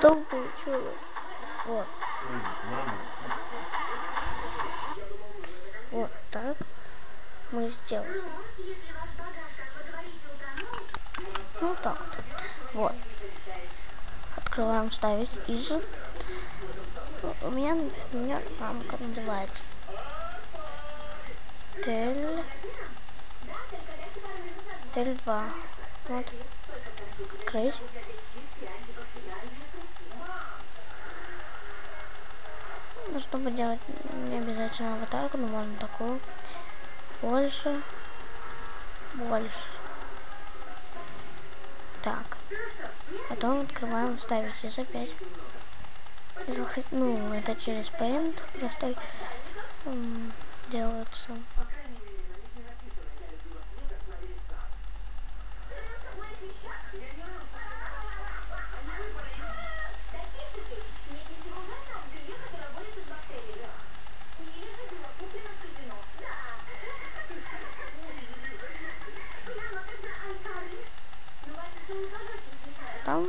что получилось? Вот. Вот так мы сделали. Ну так вот. Открываем, ставить из. У меня рамка называется Тель 2. Вот. Открыть. Ну, чтобы делать не обязательно аватарку, но можно такую. Больше. Так. Потом открываем, ставить из опять. Ну, это через Paint простой делается. Там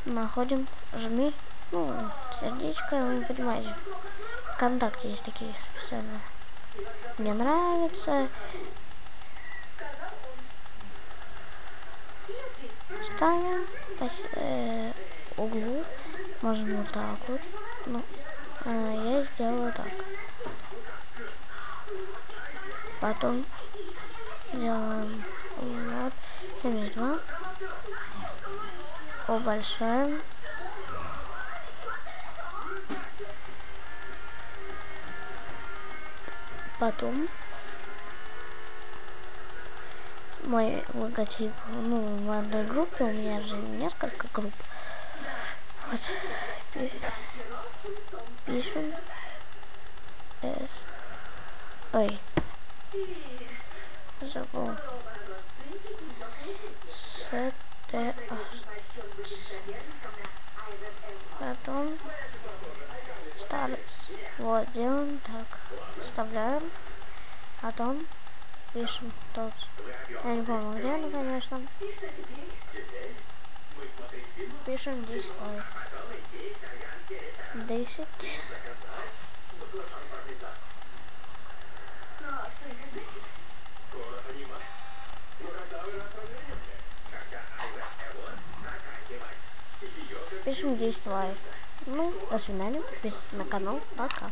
находим, жми, ну, сердечко, вы понимаете, ВКонтакте есть такие специальные. Мне нравится. Ставим углу, можно вот так вот, ну, я сделала так. Потом делаем вот 72, убольшаем. Потом мой логотип, ну, в одной группе, у меня же несколько групп. Вот. Пишем S. Ой. Забыл. ST. Потом ставить. Вот, делаем так. Вставляем. Потом пишем тут. Я не помню где, ну, конечно. Пишем 10 лайк. 10. Пишем 10 лайк. Ну, до свидания. Подписывайтесь на канал. Пока.